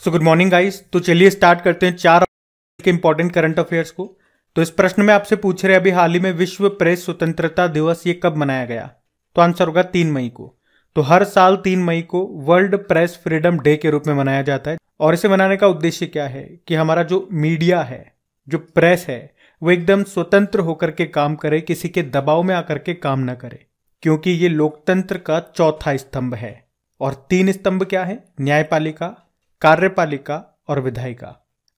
So good morning guys. तो चलिए start करते हैं 4 के इंपॉर्टेंट करंट अफेयर्स को। तो इस प्रश्न में आपसे पूछ रहे हैं अभी हाल ही में विश्व प्रेस स्वतंत्रता दिवस ये कब मनाया गया? तो आंसर होगा 3 मई को। तो हर साल 3 मई को वर्ल्ड प्रेस फ्रीडम डे के रूप में मनाया जाता है। और इसे मनाने का उद्देश्य क्या है कि हमारा जो मीडिया है, जो प्रेस है, वो एकदम स्वतंत्र होकर के काम करे, किसी के दबाव में आकर के काम ना करे, क्योंकि ये लोकतंत्र का चौथा स्तंभ है। और 3 स्तंभ क्या है? न्यायपालिका, कार्यपालिका और विधायिका।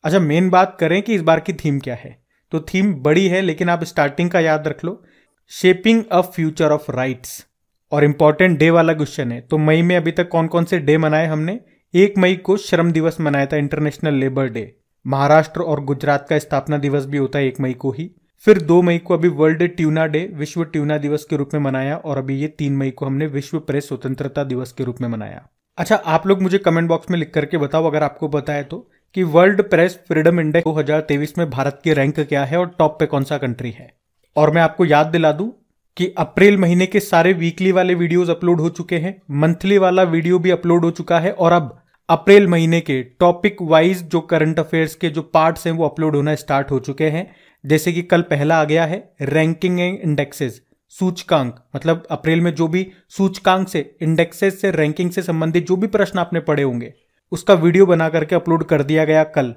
अच्छा, मेन बात करें कि इस बार की थीम क्या है। तो थीम बड़ी है, लेकिन आप स्टार्टिंग का याद रख लो, shaping a future of rights. और इंपॉर्टेंट डे वाला क्वेश्चन है। तो मई में अभी तक कौन कौन से डे मनाए हमने? 1 मई को श्रम दिवस मनाया था, इंटरनेशनल लेबर डे। महाराष्ट्र और गुजरात का स्थापना दिवस भी होता है 1 मई को ही। फिर 2 मई को अभी वर्ल्ड ट्यूना डे, विश्व ट्यूना दिवस के रूप में मनाया। और अभी ये 3 मई को हमने विश्व प्रेस स्वतंत्रता दिवस के रूप में मनाया। अच्छा, आप लोग मुझे कमेंट बॉक्स में लिख करके बताओ अगर आपको पता है तो, कि वर्ल्ड प्रेस फ्रीडम इंडेक्स 2023 में भारत की रैंक क्या है और टॉप पे कौन सा कंट्री है। और मैं आपको याद दिला दूं कि अप्रैल महीने के सारे वीकली वाले वीडियोस अपलोड हो चुके हैं, मंथली वाला वीडियो भी अपलोड हो चुका है, और अब अप्रैल महीने के टॉपिक वाइज जो करंट अफेयर्स के जो पार्ट्स हैं वो अपलोड होना स्टार्ट हो चुके हैं। जैसे कि कल पहला आ गया है रैंकिंग एंड इंडेक्सेस, सूचकांक, मतलब अप्रैल में जो भी सूचकांक से, इंडेक्सेस से, रैंकिंग से संबंधित जो भी प्रश्न आपने पढ़े होंगे उसका वीडियो बना करके अपलोड कर दिया गया कल।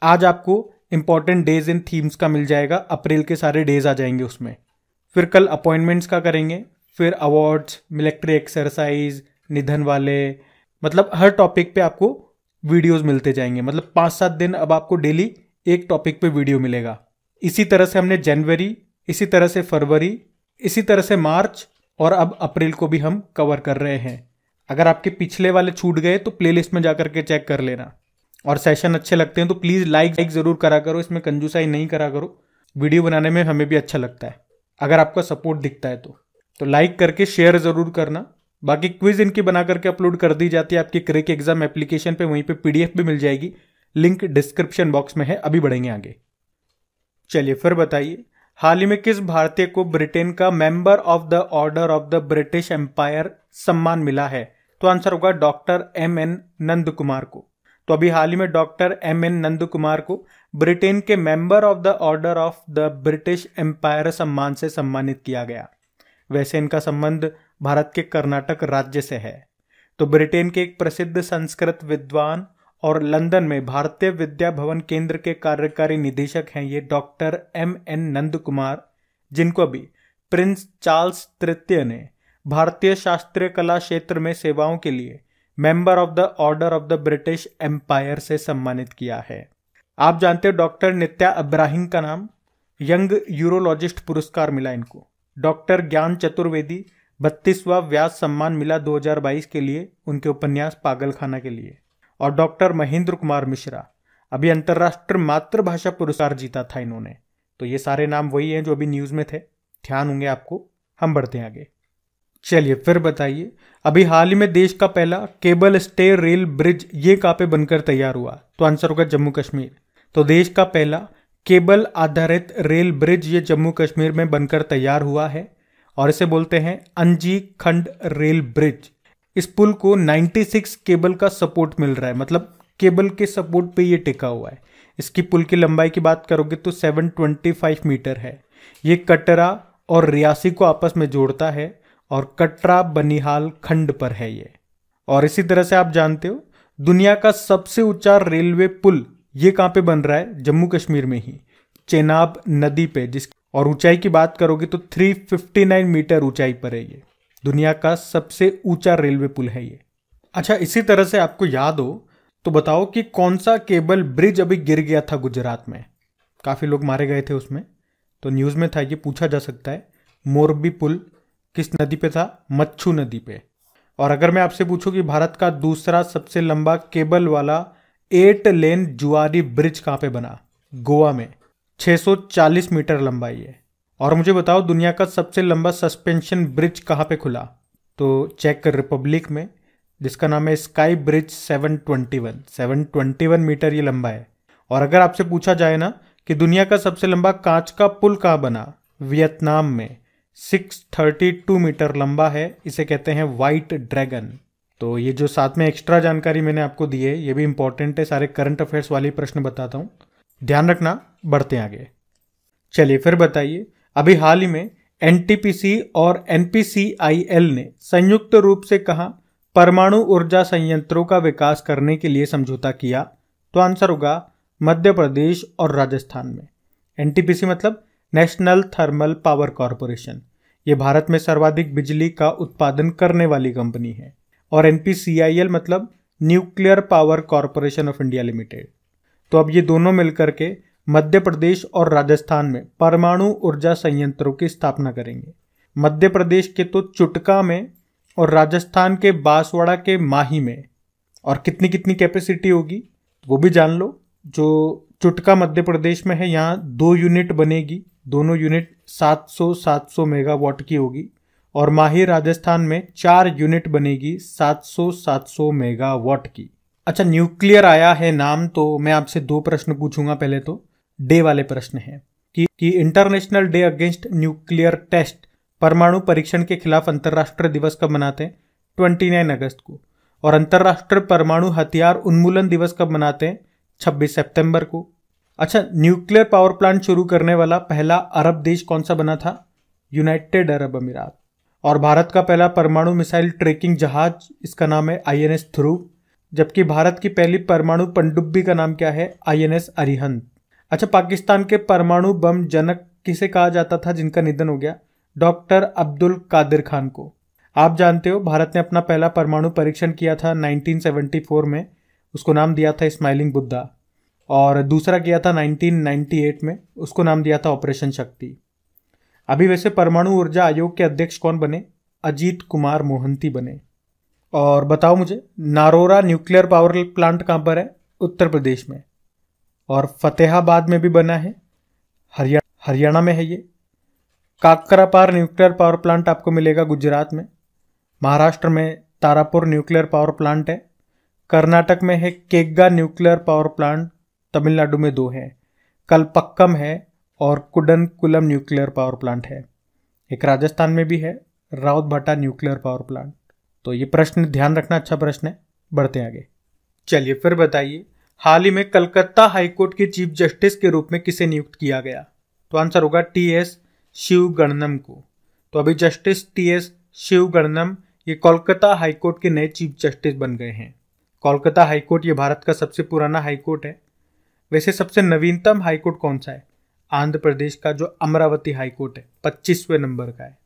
आज आपको इंपॉर्टेंट डेज इन थीम्स का मिल जाएगा, अप्रैल के सारे डेज आ जाएंगे उसमें। फिर कल अपॉइंटमेंट्स का करेंगे, फिर अवार्ड्स, मिलिट्री एक्सरसाइज, निधन वाले, मतलब हर टॉपिक पे आपको वीडियोस मिलते जाएंगे। मतलब 5-7 दिन अब आपको डेली एक टॉपिक पे वीडियो मिलेगा। इसी तरह से हमने जनवरी, इसी तरह से फरवरी, इसी तरह से मार्च, और अब अप्रैल को भी हम कवर कर रहे हैं। अगर आपके पिछले वाले छूट गए तो प्लेलिस्ट में जाकर के चेक कर लेना। और सेशन अच्छे लगते हैं तो प्लीज लाइक जरूर करा करो, इसमें कंजूसाई नहीं करा करो। वीडियो बनाने में हमें भी अच्छा लगता है अगर आपका सपोर्ट दिखता है तो लाइक करके शेयर जरूर करना। बाकी क्विज इनकी बना करके अपलोड कर दी जाती है आपकी क्रेक एग्जाम एप्लीकेशन पे, वहीं पे पीडीएफ भी मिल जाएगी, लिंक डिस्क्रिप्शन बॉक्स में है। अभी बढ़ेंगे आगे। चलिए फिर बताइए, हाल ही में किस भारतीय को ब्रिटेन का Member of the Order of the British Empire सम्मान मिला है? तो आंसर होगा डॉक्टर M.N. नंद कुमार को। तो अभी हाल ही में डॉक्टर M.N. नंद कुमार को ब्रिटेन के Member of the Order of the British Empire सम्मान से सम्मानित किया गया। वैसे इनका संबंध भारत के कर्नाटक राज्य से है। तो ब्रिटेन के एक प्रसिद्ध संस्कृत विद्वान और लंदन में भारतीय विद्या भवन केंद्र के कार्यकारी निदेशक हैं ये डॉक्टर M.N. नंद कुमार, जिनको अभी प्रिंस चार्ल्स तृतीय ने भारतीय शास्त्रीय कला क्षेत्र में सेवाओं के लिए Member of the Order of the British Empire से सम्मानित किया है। आप जानते हो डॉक्टर नित्या अब्राहिम का नाम, यंग यूरोलॉजिस्ट पुरस्कार मिला इनको। डॉक्टर ज्ञान चतुर्वेदी 32वां व्यास सम्मान मिला 2022 के लिए उनके उपन्यास पागलखाना के लिए। और डॉक्टर महेंद्र कुमार मिश्रा अभी अंतर्राष्ट्रीय मातृभाषा पुरस्कार जीता था इन्होंने। तो ये सारे नाम वही हैं जो अभी न्यूज में थे, ध्यान होंगे आपको। हम बढ़ते हैं आगे। चलिए फिर बताइए, अभी हाल ही में देश का पहला केबल स्टे रेल ब्रिज ये कहाँ पे बनकर तैयार हुआ? तो आंसर होगा जम्मू कश्मीर। तो देश का पहला केबल आधारित रेल ब्रिज ये जम्मू कश्मीर में बनकर तैयार हुआ है, और इसे बोलते हैं अंजी खंड रेल ब्रिज। इस पुल को 96 केबल का सपोर्ट मिल रहा है, मतलब केबल के सपोर्ट पे ये टिका हुआ है। इसकी पुल की लंबाई की बात करोगे तो 725 मीटर है। ये कटरा और रियासी को आपस में जोड़ता है, और कटरा बनिहाल खंड पर है ये। और इसी तरह से आप जानते हो दुनिया का सबसे ऊंचा रेलवे पुल ये कहाँ पे बन रहा है? जम्मू कश्मीर में ही, चेनाब नदी पे, और ऊंचाई की बात करोगे तो 359 मीटर ऊंचाई पर है ये। दुनिया का सबसे ऊंचा रेलवे पुल है ये। अच्छा, इसी तरह से आपको याद हो तो बताओ कि कौन सा केबल ब्रिज अभी गिर गया था गुजरात में? काफी लोग मारे गए थे उसमें, तो न्यूज में था, ये पूछा जा सकता है। मोरबी पुल किस नदी पे था? मच्छू नदी पे। और अगर मैं आपसे पूछूं कि भारत का दूसरा सबसे लंबा केबल वाला 8 लेन जुआरी ब्रिज कहां पे बना? गोवा में, 640 मीटर लंबा ये। और मुझे बताओ दुनिया का सबसे लंबा सस्पेंशन ब्रिज कहां पे खुला? तो चेक रिपब्लिक में, जिसका नाम है स्काई ब्रिज 721 मीटर ये लंबा है। और अगर आपसे पूछा जाए ना कि दुनिया का सबसे लंबा कांच का पुल कहां बना? वियतनाम में, 632 मीटर लंबा है, इसे कहते हैं व्हाइट ड्रैगन। तो ये जो साथ में एक्स्ट्रा जानकारी मैंने आपको दी है ये भी इंपॉर्टेंट है, सारे करंट अफेयर्स वाले प्रश्न बताता हूँ, ध्यान रखना। बढ़ते हैं आगे। चलिए फिर बताइए, अभी हाल ही में एनटीपीसी और एनपीसीआईएल ने संयुक्त रूप से कहा परमाणु ऊर्जा संयंत्रों का विकास करने के लिए समझौता किया? तो आंसर होगा मध्य प्रदेश और राजस्थान में। एनटीपीसी मतलब नेशनल थर्मल पावर कॉरपोरेशन, ये भारत में सर्वाधिक बिजली का उत्पादन करने वाली कंपनी है। और एनपीसीआईएल मतलब nuclear power corporation of India limited. तो अब ये दोनों मिलकर के मध्य प्रदेश और राजस्थान में परमाणु ऊर्जा संयंत्रों की स्थापना करेंगे। मध्य प्रदेश के तो चुटका में और राजस्थान के बांसवाड़ा के माही में। और कितनी कितनी कैपेसिटी होगी वो भी जान लो। जो चुटका मध्य प्रदेश में है यहाँ 2 यूनिट बनेगी, दोनों यूनिट 700 मेगावाट की होगी। और माही राजस्थान में 4 यूनिट बनेगी 700 मेगावाट की। अच्छा, न्यूक्लियर आया है नाम तो मैं आपसे 2 प्रश्न पूछूंगा। पहले तो डे वाले प्रश्न है कि International Day Against Nuclear Test, परमाणु परीक्षण के खिलाफ अंतर्राष्ट्रीय दिवस कब मनाते हैं? 29 अगस्त को। और अंतर्राष्ट्रीय परमाणु हथियार उन्मूलन दिवस कब मनाते हैं? 26 सितंबर को। अच्छा, न्यूक्लियर पावर प्लांट शुरू करने वाला पहला अरब देश कौन सा बना था? यूनाइटेड अरब अमीरात। और भारत का पहला परमाणु मिसाइल ट्रैकिंग जहाज, इसका नाम है आईएनएस ध्रुव। जबकि भारत की पहली परमाणु पनडुब्बी का नाम क्या है? आईएनएस अरिहंत। अच्छा, पाकिस्तान के परमाणु बम जनक किसे कहा जाता था जिनका निधन हो गया? डॉक्टर अब्दुल कादिर खान को। आप जानते हो भारत ने अपना पहला परमाणु परीक्षण किया था 1974 में, उसको नाम दिया था स्माइलिंग बुद्धा। और दूसरा किया था 1998 में, उसको नाम दिया था ऑपरेशन शक्ति। अभी वैसे परमाणु ऊर्जा आयोग के अध्यक्ष कौन बने? अजीत कुमार मोहंती बने। और बताओ मुझे, नारोरा न्यूक्लियर पावर प्लांट कहाँ पर है? उत्तर प्रदेश में। और फतेहाबाद में भी बना है, हरियाणा में है ये। काकरापार न्यूक्लियर पावर प्लांट आपको मिलेगा गुजरात में। महाराष्ट्र में तारापुर न्यूक्लियर पावर प्लांट है। कर्नाटक में है Kaiga nuclear power plant. Tamil Nadu में 2 है, कलपक्कम है और कुडनकुलम न्यूक्लियर पावर प्लांट है। एक राजस्थान में भी है, राउतभाटा न्यूक्लियर पावर प्लांट। तो ये प्रश्न ध्यान रखना, अच्छा प्रश्न है। बढ़ते आगे। चलिए फिर बताइए, हाल ही में कलकत्ता हाईकोर्ट के चीफ जस्टिस के रूप में किसे नियुक्त किया गया? तो आंसर होगा टीएस शिवगणनम को। तो अभी जस्टिस टीएस शिवगणनम ये कोलकाता हाईकोर्ट के नए चीफ जस्टिस बन गए हैं। कोलकाता हाईकोर्ट ये भारत का सबसे पुराना हाईकोर्ट है। वैसे सबसे नवीनतम हाईकोर्ट कौन सा है? आंध्र प्रदेश का जो अमरावती हाईकोर्ट है, 25वें नंबर का है।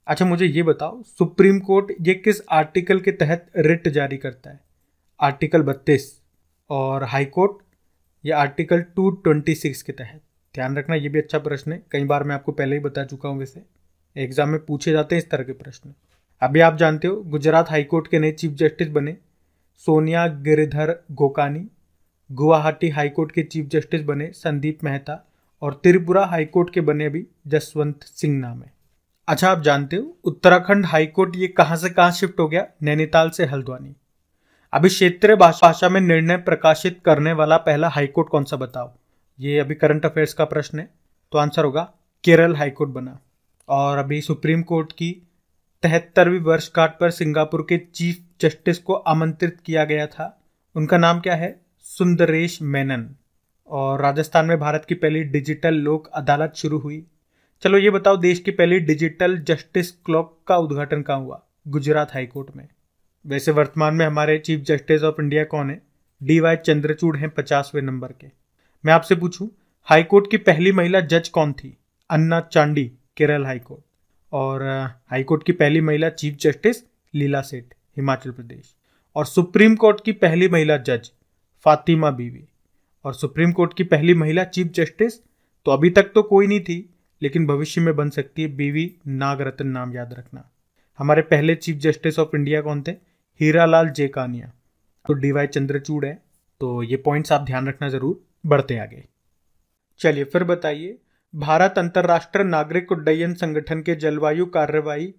अच्छा, मुझे ये बताओ, सुप्रीम कोर्ट ये किस आर्टिकल के तहत रिट जारी करता है? आर्टिकल 32। और हाईकोर्ट ये आर्टिकल 226 के तहत। ध्यान रखना, ये भी अच्छा प्रश्न है, कई बार मैं आपको पहले ही बता चुका हूँ। वैसे एग्जाम में पूछे जाते हैं इस तरह के प्रश्न। अभी आप जानते हो गुजरात हाईकोर्ट के नए चीफ जस्टिस बने सोनिया गिरिधर गोकानी। गुवाहाटी हाईकोर्ट के चीफ जस्टिस बने संदीप मेहता। और त्रिपुरा हाईकोर्ट के बने अभी जसवंत सिंह नाम है। अच्छा, आप जानते हो उत्तराखंड हाईकोर्ट ये कहाँ से कहाँ शिफ्ट हो गया? नैनीताल से हल्द्वानी। अभी क्षेत्रीय भाषा में निर्णय प्रकाशित करने वाला पहला हाईकोर्ट कौन सा बताओ? ये अभी करंट अफेयर्स का प्रश्न है, तो आंसर होगा केरल हाईकोर्ट बना। और अभी सुप्रीम कोर्ट की 73वीं वर्षगांठ पर सिंगापुर के चीफ जस्टिस को आमंत्रित किया गया था। उनका नाम क्या है? सुंदरेश मेनन। और राजस्थान में भारत की पहली डिजिटल लोक अदालत शुरू हुई। चलो ये बताओ, देश की पहली डिजिटल जस्टिस क्लॉक का उद्घाटन कहाँ हुआ? गुजरात हाईकोर्ट में। वैसे वर्तमान में हमारे चीफ जस्टिस ऑफ इंडिया कौन है? डीवाई चंद्रचूड़ हैं, 50वें नंबर के। मैं आपसे पूछूं, हाईकोर्ट की पहली महिला जज कौन थी? अन्ना चांडी, केरल हाईकोर्ट। और हाईकोर्ट की पहली महिला चीफ जस्टिस लीला सेठ, हिमाचल प्रदेश। और सुप्रीम कोर्ट की पहली महिला जज फातिमा बीवी। और सुप्रीम कोर्ट की पहली महिला चीफ जस्टिस तो अभी तक तो कोई नहीं थी, लेकिन भविष्य में बन सकती है, बीवी नागरत्न, नाम याद रखना। हमारे पहले चीफ जस्टिस ऑफ इंडिया कौन थे? हीरालाल जेकानिया। तो डीवाई चंद्रचूड़ है। तो ये पॉइंट्स आप ध्यान रखना जरूर। बढ़ते आगे। चलिए फिर बताइए, भारत अंतर्राष्ट्रीय नागरिक उड्डयन संगठन के जलवायु कार्रवाई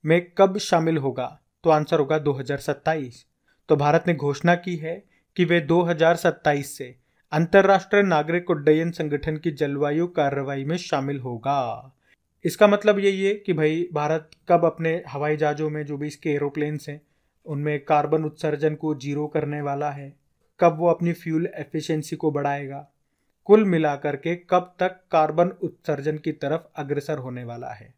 में कब शामिल होगा? तो आंसर होगा 2027। तो भारत ने घोषणा की है कि वे 2027 से अंतर्राष्ट्रीय नागरिक उड्डयन संगठन की जलवायु कार्रवाई में शामिल होगा। इसका मतलब यही है कि भाई भारत कब अपने हवाई जहाज़ों में जो भी इसके एरोप्लेन्स हैं उनमें कार्बन उत्सर्जन को जीरो करने वाला है, कब वो अपनी फ्यूल एफिशिएंसी को बढ़ाएगा, कुल मिलाकर के कब तक कार्बन उत्सर्जन की तरफ अग्रसर होने वाला है।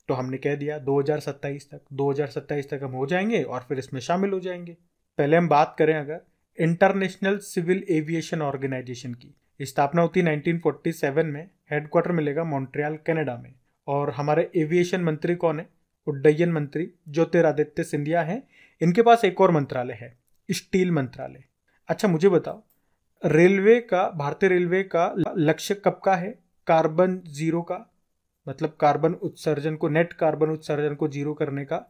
तो हमने कह दिया 2027 तक हम हो जाएंगे और फिर इसमें शामिल हो जाएंगे। पहले हम बात करें अगर इंटरनेशनल सिविल एविएशन ऑर्गेनाइजेशन की, स्थापना होती 1947 में, हेडक्वार्टर मिलेगा मॉन्ट्रियल कनाडा में। और हमारे एविएशन मंत्री कौन है? उड्डयन मंत्री ज्योतिरादित्य सिंधिया हैं। इनके पास एक और मंत्रालय है, स्टील मंत्रालय। अच्छा मुझे बताओ, रेलवे का, भारतीय रेलवे का लक्ष्य कब का है कार्बन जीरो का, मतलब कार्बन उत्सर्जन को, नेट कार्बन उत्सर्जन को जीरो करने का,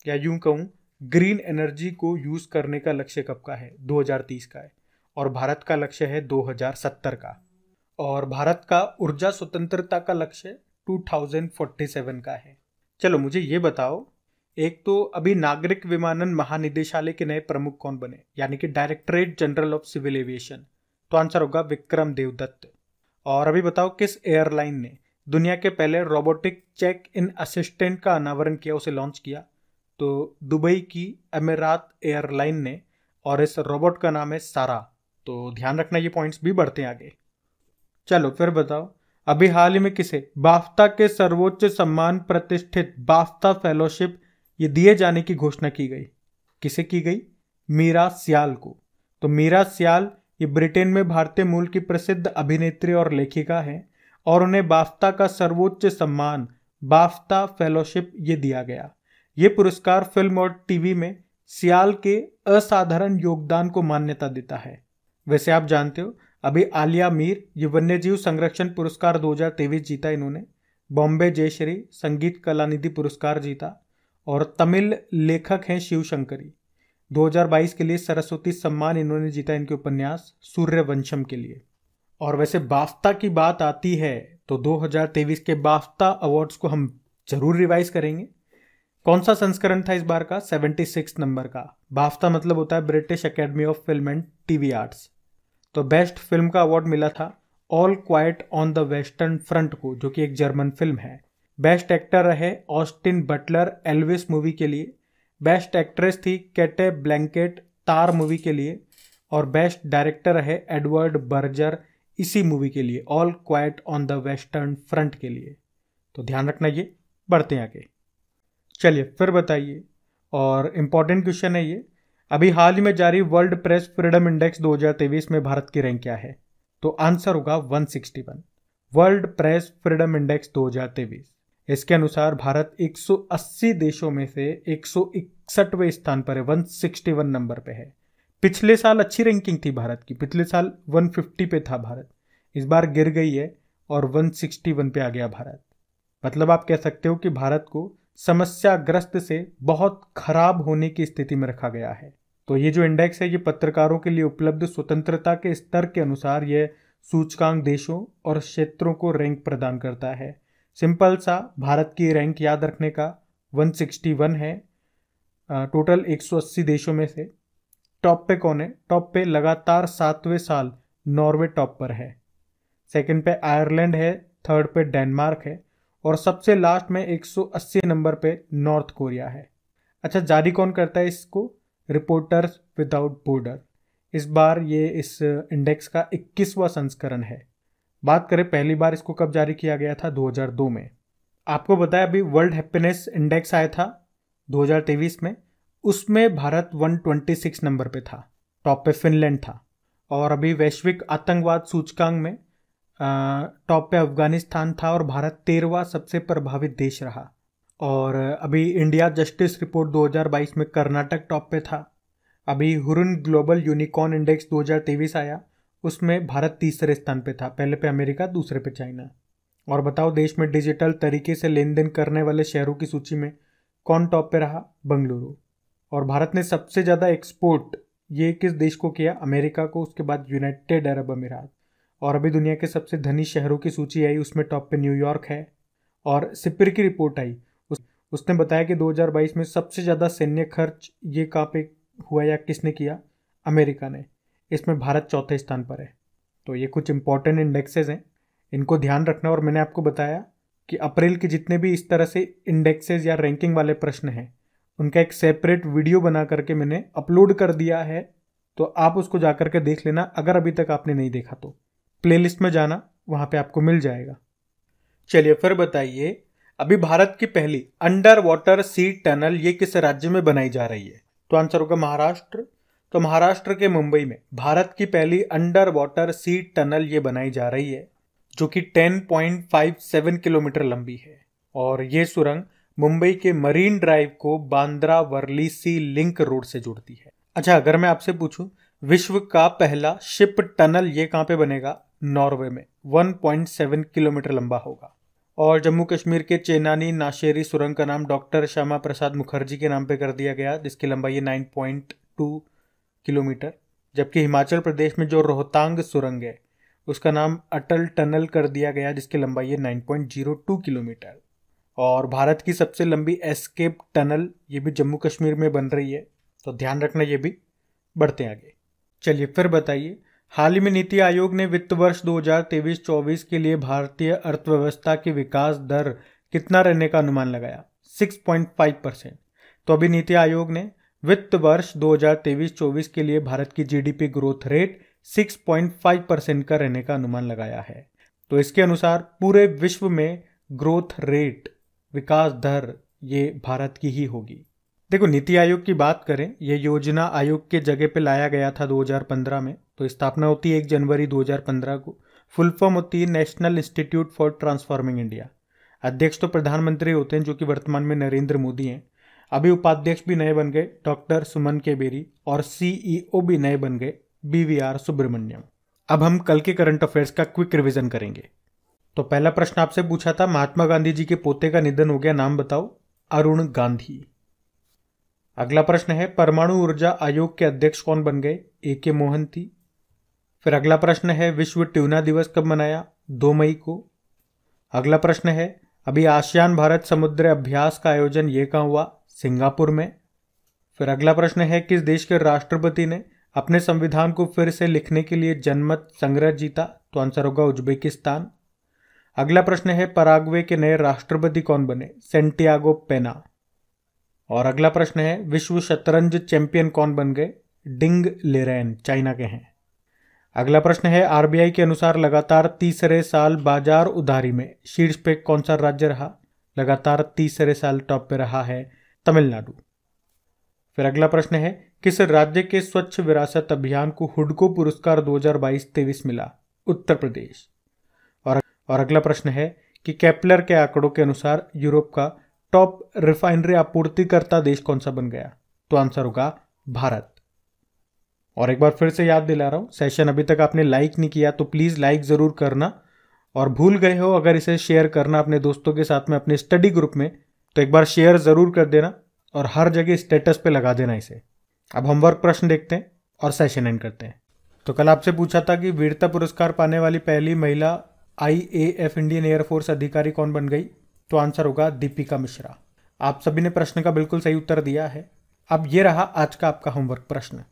या यूं कहूं ग्रीन एनर्जी को यूज करने का लक्ष्य कब का है? 2030 का है। और भारत का लक्ष्य है 2070 का। और भारत का ऊर्जा स्वतंत्रता का लक्ष्य 2047 का है। चलो मुझे ये बताओ, एक तो अभी नागरिक विमानन महानिदेशालय के नए प्रमुख कौन बने, यानी कि Directorate General of Civil Aviation? तो आंसर होगा विक्रम देवदत्त। और अभी बताओ किस एयरलाइन ने दुनिया के पहले रोबोटिक चेक इन असिस्टेंट का अनावरण किया, उसे लॉन्च किया? तो दुबई की अमीरात एयरलाइन ने, और इस रोबोट का नाम है सारा। तो ध्यान रखना, ये पॉइंट्स भी बढ़ते हैं आगे। चलो फिर बताओ, अभी हाल ही में किसे बाफ्ता के सर्वोच्च सम्मान प्रतिष्ठित बाफ्ता फेलोशिप ये दिए जाने की घोषणा की गई? किसे की गई? मीरा सियाल को। तो मीरा सियाल ये ब्रिटेन में भारतीय मूल की प्रसिद्ध अभिनेत्री और लेखिका हैं, और उन्हें बाफ्ता का सर्वोच्च सम्मान बाफ्ता फेलोशिप ये दिया गया। ये पुरस्कार फिल्म और टीवी में सियाल के असाधारण योगदान को मान्यता देता है। वैसे आप जानते हो अभी आलिया मीर ये वन्यजीव संरक्षण पुरस्कार 2023 जीता इन्होंने, बॉम्बे जयश्री संगीत कलानिधि पुरस्कार जीता, और तमिल लेखक हैं शिव शंकरी। 2022 के लिए सरस्वती सम्मान इन्होंने जीता इनके उपन्यास सूर्यवंशम के लिए। और वैसे बाफ्ता की बात आती है तो 2023 के बाफ्ता अवार्ड्स को हम जरूर रिवाइज करेंगे। कौन सा संस्करण था इस बार का? 76 नंबर का। बाफ्ता मतलब होता है British academy of film and TV arts. तो बेस्ट फिल्म का अवार्ड मिला था all quite on the western front को, जो कि एक जर्मन फिल्म है। बेस्ट एक्टर रहे ऑस्टिन बटलर एल्विस मूवी के लिए। बेस्ट एक्ट्रेस थी केटे ब्लैंकेट तार मूवी के लिए। और बेस्ट डायरेक्टर रहे एडवर्ड बर्जर इसी मूवी के लिए, all quite on the western front के लिए। तो ध्यान रखना, ये बढ़ते हैं आगे। चलिए फिर बताइए, और इम्पॉर्टेंट क्वेश्चन है ये, अभी हाल ही में जारी वर्ल्ड प्रेस फ्रीडम इंडेक्स 2023 में भारत की रैंक क्या है? तो आंसर होगा 161। वर्ल्ड प्रेस फ्रीडम इंडेक्स 2023, इसके अनुसार भारत 180 देशों में से 161वें स्थान पर है, 161 नंबर पे है। पिछले साल अच्छी रैंकिंग थी भारत की, पिछले साल 150 पे था भारत, इस बार गिर गई है और 161 पे आ गया भारत। मतलब आप कह सकते हो कि भारत को समस्याग्रस्त से बहुत खराब होने की स्थिति में रखा गया है। तो ये जो इंडेक्स है ये पत्रकारों के लिए उपलब्ध स्वतंत्रता के स्तर के अनुसार यह सूचकांक देशों और क्षेत्रों को रैंक प्रदान करता है। सिंपल सा भारत की रैंक याद रखने का, 161 है टोटल 180 देशों में से। टॉप पे कौन है? टॉप पे लगातार 7वें साल नॉर्वे टॉप पर है, सेकंड पे आयरलैंड है, थर्ड पे डेनमार्क है, और सबसे लास्ट में 180 नंबर पे नॉर्थ कोरिया है। अच्छा, जारी कौन करता है इसको? Reporters without border. इस बार ये इस इंडेक्स का 21वां संस्करण है। बात करें पहली बार इसको कब जारी किया गया था? 2002 में। आपको बताया अभी वर्ल्ड हैप्पीनेस इंडेक्स आया था 2023 में, उसमें भारत 126 नंबर पे था, टॉप पे फिनलैंड था। और अभी वैश्विक आतंकवाद सूचकांक में टॉप पे अफगानिस्तान था और भारत 13वां सबसे प्रभावित देश रहा। और अभी इंडिया जस्टिस रिपोर्ट 2022 में कर्नाटक टॉप पे था। अभी हुरुन ग्लोबल यूनिकॉर्न इंडेक्स 2023 आया, उसमें भारत तीसरे स्थान पे था, पहले पे अमेरिका, दूसरे पे चाइना। और बताओ देश में डिजिटल तरीके से लेन देन करने वाले शहरों की सूची में कौन टॉप पे रहा? बंगलुरु। और भारत ने सबसे ज़्यादा एक्सपोर्ट ये किस देश को किया? अमेरिका को, उसके बाद यूनाइटेड अरब अमीरात। और अभी दुनिया के सबसे धनी शहरों की सूची आई, उसमें टॉप पे न्यूयॉर्क है। और सिपिर की रिपोर्ट आई, उसने बताया कि 2022 में सबसे ज़्यादा सैन्य खर्च ये कहाँ पे हुआ या किसने किया? अमेरिका ने। इसमें भारत चौथे स्थान पर है। तो ये कुछ इंपॉर्टेंट इंडेक्सेस हैं, इनको ध्यान रखना। और मैंने आपको बताया कि अप्रैल के जितने भी इस तरह से इंडेक्सेस या रैंकिंग वाले प्रश्न हैं उनका एक सेपरेट वीडियो बना करके मैंने अपलोड कर दिया है, तो आप उसको जा करके देख लेना अगर अभी तक आपने नहीं देखा तो। प्लेलिस्ट में जाना, वहां पे आपको मिल जाएगा। चलिए फिर बताइए, अभी भारत की पहली अंडर वाटर सी टनल ये किस राज्य में बनाई जा रही है? तो आंसर होगा महाराष्ट्र। तो महाराष्ट्र के मुंबई में भारत की पहली अंडर वाटर सी टनल ये बनाई जा रही है, जो कि 10.57 किलोमीटर लंबी है। और ये सुरंग मुंबई के मरीन ड्राइव को बांद्रा वर्ली सी लिंक रोड से जोड़ती है। अच्छा, अगर मैं आपसे पूछूं विश्व का पहला शिप टनल ये कहां पे बनेगा? नॉर्वे में 1.7 किलोमीटर लंबा होगा। और जम्मू कश्मीर के चेनानी नाशेरी सुरंग का नाम डॉक्टर श्यामा प्रसाद मुखर्जी के नाम पे कर दिया गया, जिसकी लंबाई है 9.2 किलोमीटर। जबकि हिमाचल प्रदेश में जो रोहतांग सुरंग है उसका नाम अटल टनल कर दिया गया, जिसकी लंबाई है 9.02 किलोमीटर। और भारत की सबसे लंबी एस्केप टनल ये भी जम्मू कश्मीर में बन रही है, तो ध्यान रखना ये भी। बढ़ते आगे। चलिए फिर बताइए, हाल ही में नीति आयोग ने वित्त वर्ष 2023-24 के लिए भारतीय अर्थव्यवस्था की विकास दर कितना रहने का अनुमान लगाया? 6.5%। तो अभी नीति आयोग ने वित्त वर्ष 2023-24 के लिए भारत की जीडीपी ग्रोथ रेट 6.5% का रहने का अनुमान लगाया है। तो इसके अनुसार पूरे विश्व में ग्रोथ रेट, विकास दर ये भारत की ही होगी। देखो, नीति आयोग की बात करें, यह योजना आयोग के जगह पे लाया गया था 2015 में। तो स्थापना होती है 1 जनवरी 2015 को। फुल फॉर्म होती है national institute for transforming India. अध्यक्ष तो प्रधानमंत्री होते हैं, जो कि वर्तमान में नरेंद्र मोदी हैं। अभी उपाध्यक्ष भी नए बन गए, डॉक्टर सुमन केबेरी, और सीईओ भी नए बन गए, BVR सुब्रमण्यम। अब हम कल के करंट अफेयर्स का क्विक रिवीजन करेंगे। तो पहला प्रश्न आपसे पूछा था, महात्मा गांधी जी के पोते का निधन हो गया, नाम बताओ। अरुण गांधी। अगला प्रश्न है, परमाणु ऊर्जा आयोग के अध्यक्ष कौन बन गए? AK मोहंती। फिर अगला प्रश्न है, विश्व ट्यूना दिवस कब मनाया? 2 मई को। अगला प्रश्न है, अभी आसियान भारत समुद्र अभ्यास का आयोजन ये कहाँ हुआ? सिंगापुर में। फिर अगला प्रश्न है, किस देश के राष्ट्रपति ने अपने संविधान को फिर से लिखने के लिए जनमत संग्रह जीता? तो आंसर होगा उज्बेकिस्तान। अगला प्रश्न है, पराग्वे के नए राष्ट्रपति कौन बने? सेंटियागो पेना। और अगला प्रश्न है, विश्व शतरंज चैंपियन कौन बन गए? डिंग लिरेन, चाइना के हैं। अगला प्रश्न है, RBI के अनुसार लगातार तीसरे साल बाजार उधारी में शीर्ष पे कौन सा राज्य रहा? लगातार तीसरे साल टॉप पे रहा है तमिलनाडु। फिर अगला प्रश्न है, किस राज्य के स्वच्छ विरासत अभियान को हुडको पुरस्कार 2022-23 मिला? उत्तर प्रदेश। और अगला प्रश्न है कि केपलर के आंकड़ों के अनुसार यूरोप का टॉप रिफाइनरी आपूर्तिकर्ता देश कौन सा बन गया? तो आंसर होगा भारत। और एक बार फिर से याद दिला रहा हूं, सेशन अभी तक आपने लाइक नहीं किया तो प्लीज लाइक जरूर करना, और भूल गए हो अगर इसे शेयर करना अपने दोस्तों के साथ में अपने स्टडी ग्रुप में, तो एक बार शेयर जरूर कर देना और हर जगह स्टेटस पे लगा देना इसे। अब होमवर्क प्रश्न देखते हैं और सेशन एंड करते हैं। तो कल आपसे पूछा था कि वीरता पुरस्कार पाने वाली पहली महिला IAF इंडियन एयरफोर्स अधिकारी कौन बन गई? तो आंसर होगा दीपिका मिश्रा। आप सभी ने प्रश्न का बिल्कुल सही उत्तर दिया है। अब ये रहा आज का आपका होमवर्क प्रश्न।